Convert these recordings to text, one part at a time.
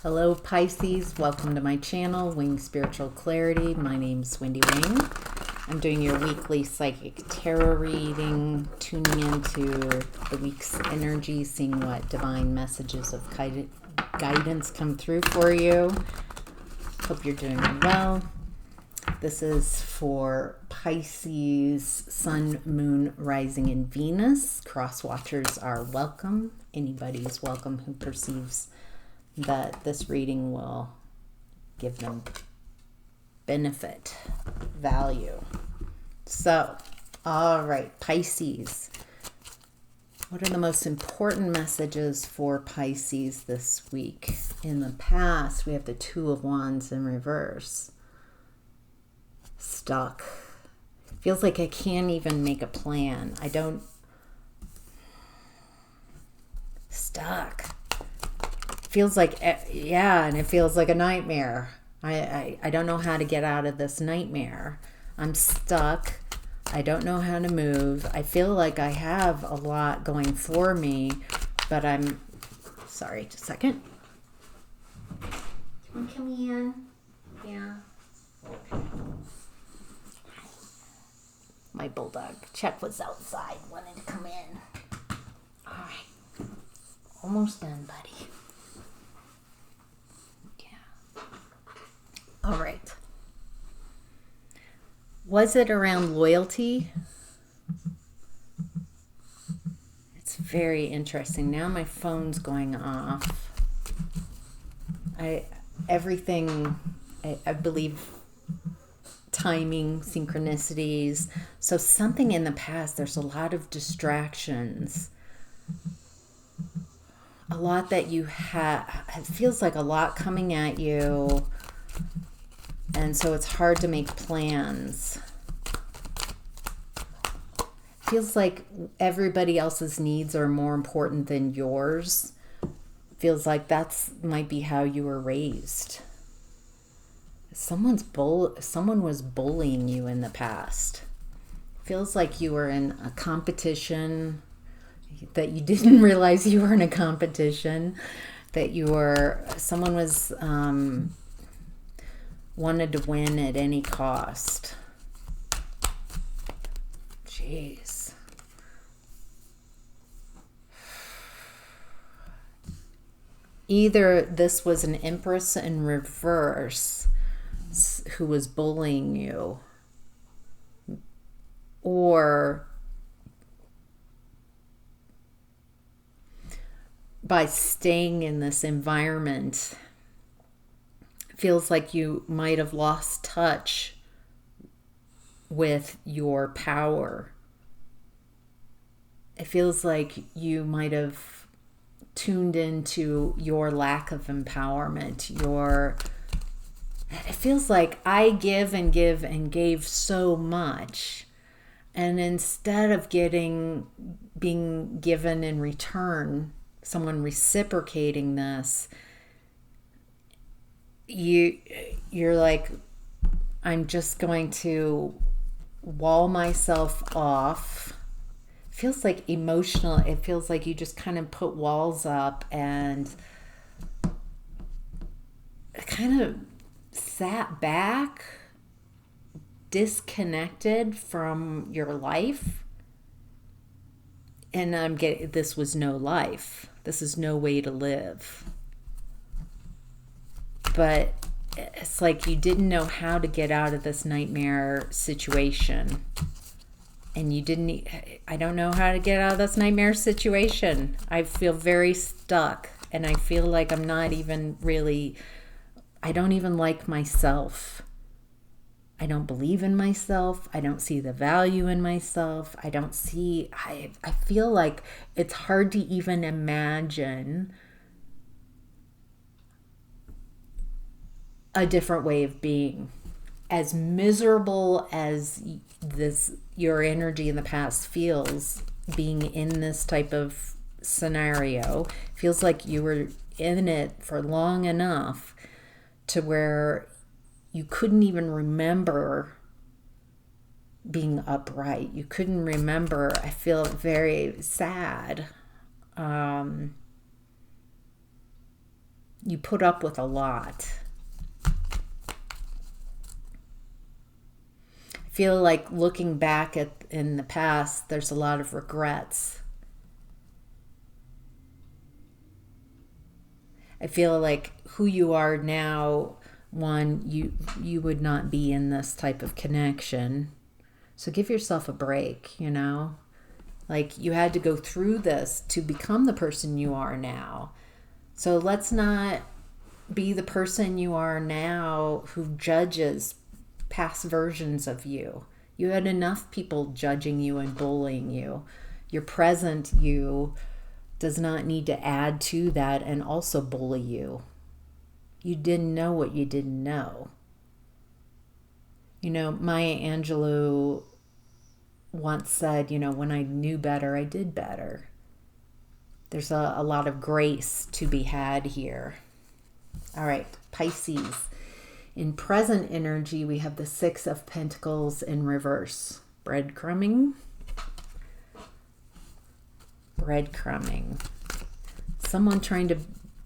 Hello Pisces, welcome to my channel, Wing Spiritual Clarity. My name's Wendy Wing. I'm doing your weekly psychic tarot reading, tuning into the week's energy, seeing what divine messages of guidance come through for you. Hope you're doing well. This is for Pisces, Sun, Moon, Rising, and Venus. Cross watchers are welcome. Anybody is welcome who perceives that this reading will give them benefit, value. So, all right, Pisces. What are the most important messages for Pisces this week? In the past, we have the Two of Wands in reverse. Stuck. Feels like I can't even make a plan. Stuck. Feels like, yeah, and it feels like a nightmare. I don't know how to get out of this nightmare. I'm stuck. I don't know how to move. I feel like I have a lot going for me, but sorry, just a second. Come in. Yeah. My bulldog, Chuck, was outside, wanted to come in. All right. Almost done, buddy. All right. Was it around loyalty? It's very interesting. Now my phone's going off. I believe timing, synchronicities. So something in the past, there's a lot of distractions. A lot that you have, it feels like a lot coming at you. And so it's hard to make plans. Feels like everybody else's needs are more important than yours. Feels like might be how you were raised. Someone was bullying you in the past. Feels like you were in a competition, that you didn't realize you were in a competition, that someone was wanted to win at any cost. Jeez. Either this was an Empress in reverse who was bullying you, or by staying in this environment, feels like you might have lost touch with your power. It feels like you might have tuned into your lack of empowerment. It feels like I give and give and gave so much, and instead of being given in return, someone reciprocating this, you're like, I'm just going to wall myself off. Feels like emotional. It feels like you just kind of put walls up and kind of sat back, disconnected from your life. And this was no life. This is no way to live. But it's like you didn't know how to get out of this nightmare situation. And I don't know how to get out of this nightmare situation. I feel very stuck. And I feel like I don't even like myself. I don't believe in myself. I don't see the value in myself. I feel like it's hard to even imagine a different way of being. As miserable as your energy in the past feels, being in this type of scenario, feels like you were in it for long enough to where you couldn't even remember being upright. You couldn't remember. I feel very sad. you put up with a lot. I feel like looking back in the past, there's a lot of regrets. I feel like who you are now, one, you would not be in this type of connection. So give yourself a break, you know? Like, you had to go through this to become the person you are now. So let's not be the person you are now who judges past versions of you. You had enough people judging you and bullying you. Your present you does not need to add to that and also bully you. You didn't know what you didn't know. You know, Maya Angelou once said, you know, when I knew better, I did better. There's a lot of grace to be had here. All right, Pisces. In present energy, we have the Six of Pentacles in reverse. Breadcrumbing. Breadcrumbing. Someone trying to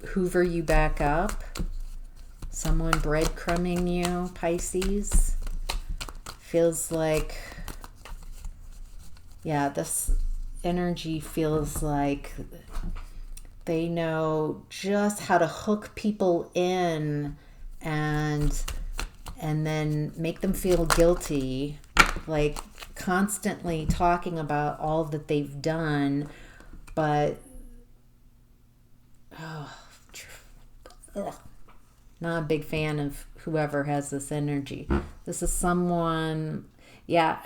hoover you back up. Someone breadcrumbing you, Pisces. Feels like, yeah, this energy feels like they know just how to hook people in and then make them feel guilty, like constantly talking about all that they've done, but not a big fan of whoever has this energy. This is someone, yeah,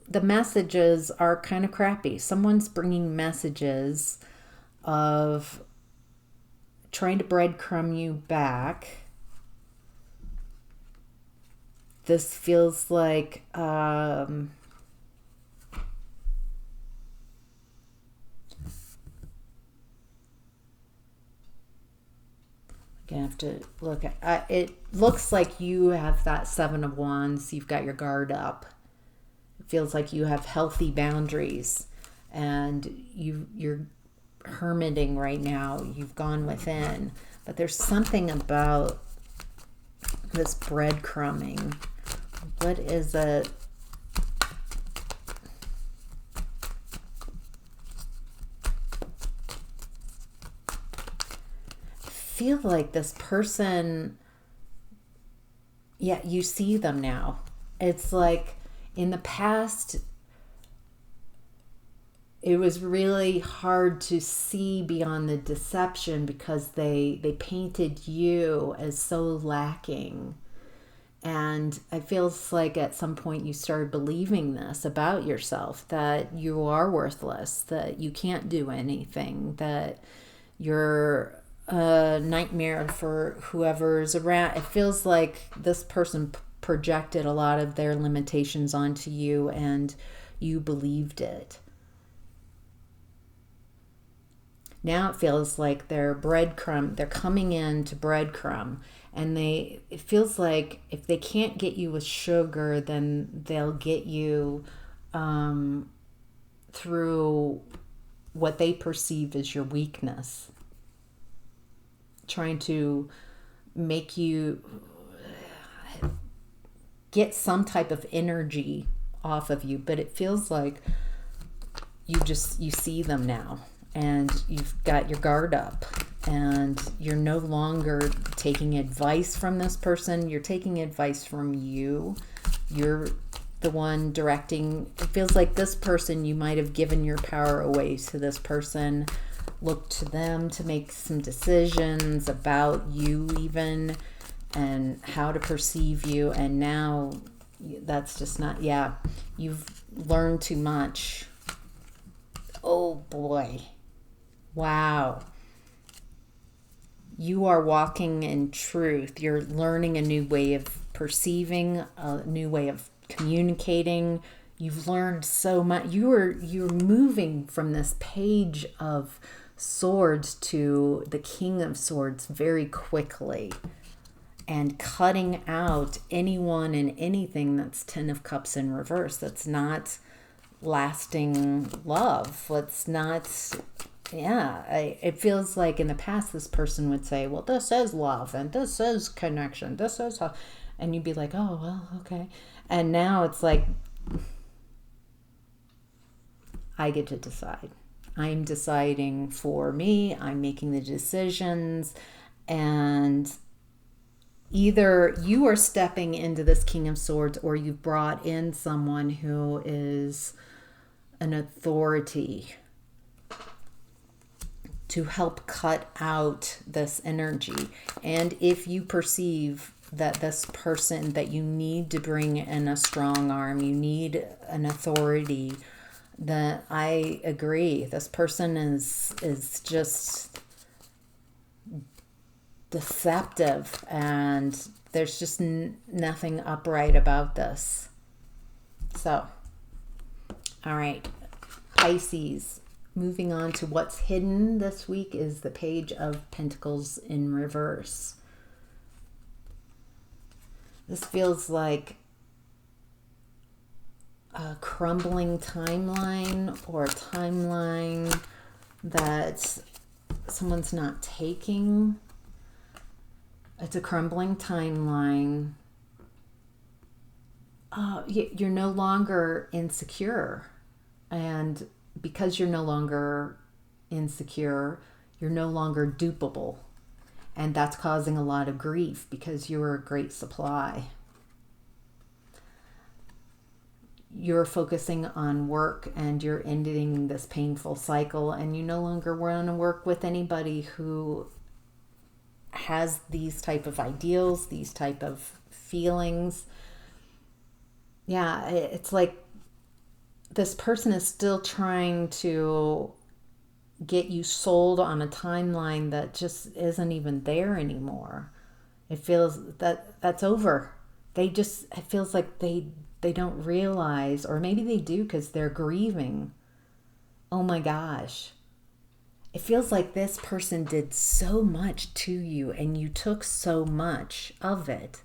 the messages are kind of crappy. Someone's bringing messages of trying to breadcrumb you back. This feels like I'm gonna have to look at it. Looks like you have that Seven of Wands. You've got your guard up. It feels like you have healthy boundaries, and you're hermiting right now. You've gone within, but there's something about this breadcrumbing. What is it? Feel like this person, yeah, you see them now. It's like in the past, it was really hard to see beyond the deception because they painted you as so lacking. And it feels like at some point you started believing this about yourself, that you are worthless, that you can't do anything, that you're a nightmare for whoever's around. It feels like this person projected a lot of their limitations onto you and you believed it. Now it feels like they're coming in to breadcrumb, and it feels like if they can't get you with sugar, then they'll get you through what they perceive as your weakness, trying to make you get some type of energy off of you. But it feels like you see them now, and you've got your guard up, and you're no longer taking advice from this person. You're taking advice from you. You're the one directing. It feels like this person, you might have given your power away to this person, looked to them to make some decisions about you even, and how to perceive you. And now that's just not, yeah, you've learned too much. Oh boy. Wow. You are walking in truth. You're learning a new way of perceiving, a new way of communicating. You've learned so much. You're moving from this Page of Swords to the King of Swords very quickly, and cutting out anyone and anything that's Ten of Cups in reverse. That's not lasting love. Let's not yeah, it feels like in the past this person would say, well, this is love and this is connection. This is how, and you'd be like, oh, well, okay. And now it's like, I get to decide. I'm deciding for me. I'm making the decisions. And either you are stepping into this King of Swords, or you've brought in someone who is an authority to help cut out this energy. And if you perceive that this person that you need to bring in a strong arm, you need an authority, then I agree. This person is just deceptive, and there's just nothing upright about this. So, all right, Pisces. Moving on to what's hidden this week is the Page of Pentacles in reverse. This feels like a crumbling timeline, or a timeline that someone's not taking. It's a crumbling timeline. You're no longer insecure. And because you're no longer insecure, you're no longer dupable. And that's causing a lot of grief because you're a great supply. You're focusing on work and you're ending this painful cycle, and you no longer want to work with anybody who has these type of ideals, these type of feelings. Yeah, it's like this person is still trying to get you sold on a timeline that just isn't even there anymore. It feels that that's over. It feels like they don't realize, or maybe they do because they're grieving. Oh my gosh. It feels like this person did so much to you and you took so much of it.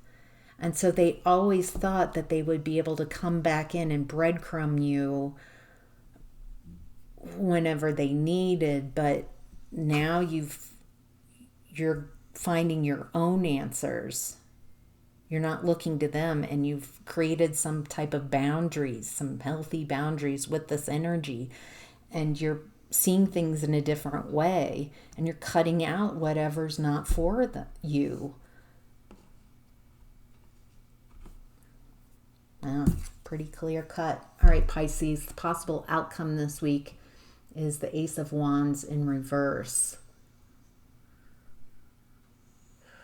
And so they always thought that they would be able to come back in and breadcrumb you whenever they needed, but now you're finding your own answers. You're not looking to them, and you've created some type of boundaries, some healthy boundaries with this energy, and you're seeing things in a different way, and you're cutting out whatever's not for you. Pretty clear cut. All right, Pisces, the possible outcome this week is the Ace of Wands in reverse.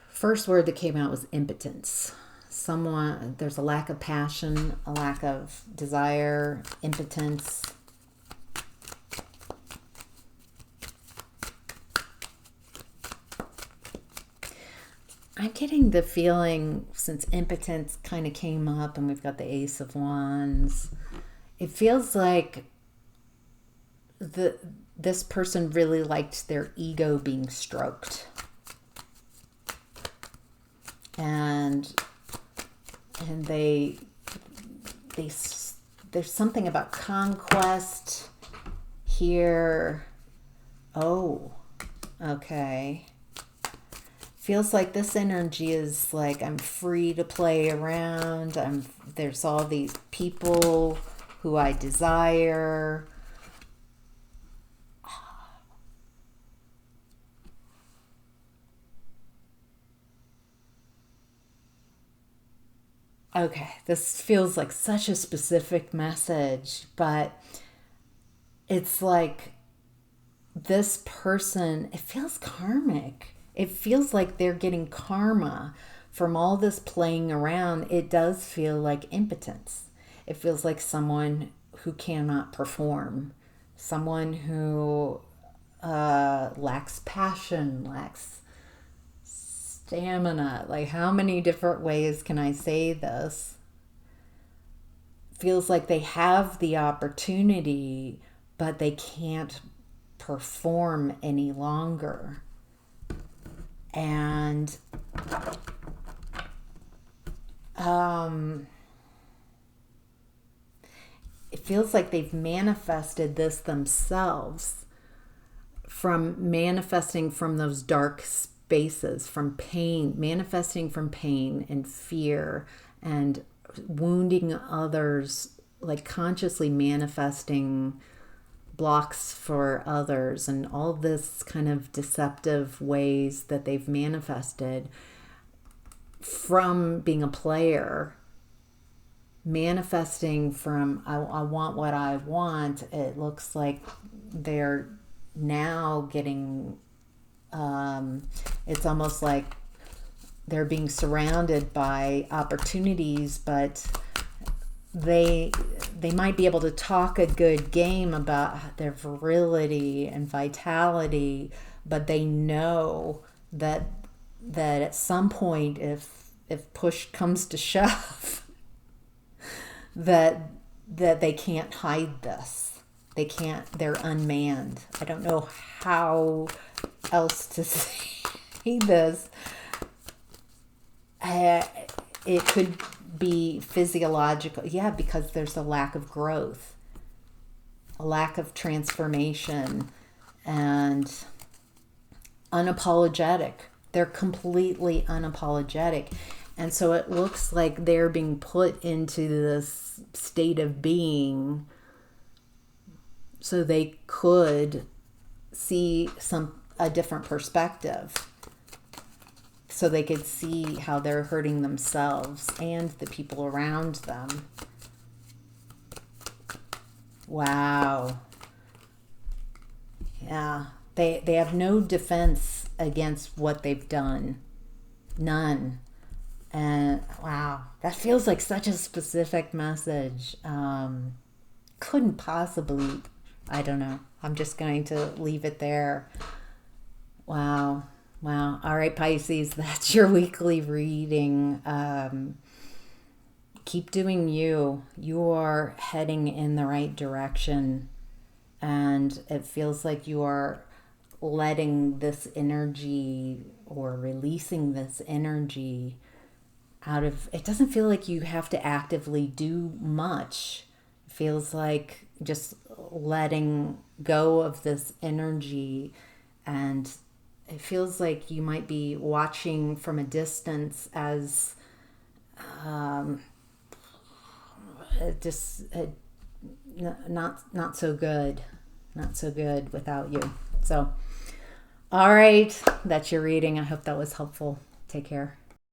First word that came out was impotence. There's a lack of passion, a lack of desire, impotence. I'm getting the feeling, since impotence kind of came up and we've got the Ace of Wands, it feels like this person really liked their ego being stroked. And there's something about conquest here. Oh, okay. Feels like this energy is like, I'm free to play around. There's all these people who I desire. Okay, this feels like such a specific message, but it's like this person, it feels karmic. It feels like they're getting karma from all this playing around. It does feel like impotence. It feels like someone who cannot perform, someone who lacks passion, lacks stamina. Like, how many different ways can I say this? Feels like they have the opportunity, but they can't perform any longer. And it feels like they've manifested this themselves from manifesting from those dark spaces, from pain, manifesting from pain and fear and wounding others, like consciously manifesting blocks for others and all this kind of deceptive ways that they've manifested from being a player, manifesting from I want what I want. It looks like they're now getting it's almost like they're being surrounded by opportunities, but they might be able to talk a good game about their virility and vitality, but they know that at some point, if push comes to shove, that they can't hide this. They can't. They're unmanned. I don't know how else to say this. It could be physiological. Yeah, because there's a lack of growth, a lack of transformation, and unapologetic. They're completely unapologetic. And so it looks like they're being put into this state of being so they could see a different perspective. So they could see how they're hurting themselves and the people around them. Wow. Yeah. They have no defense against what they've done. None. And wow, that feels like such a specific message. Couldn't possibly, I don't know. I'm just going to leave it there. Wow. Wow. All right, Pisces, that's your weekly reading. Keep doing you. You are heading in the right direction. And it feels like you are letting this energy or releasing this energy out of, it doesn't feel like you have to actively do much. It feels like just letting go of this energy, and it feels like you might be watching from a distance as not so good. Not so good without you. So, all right, that's your reading. I hope that was helpful. Take care.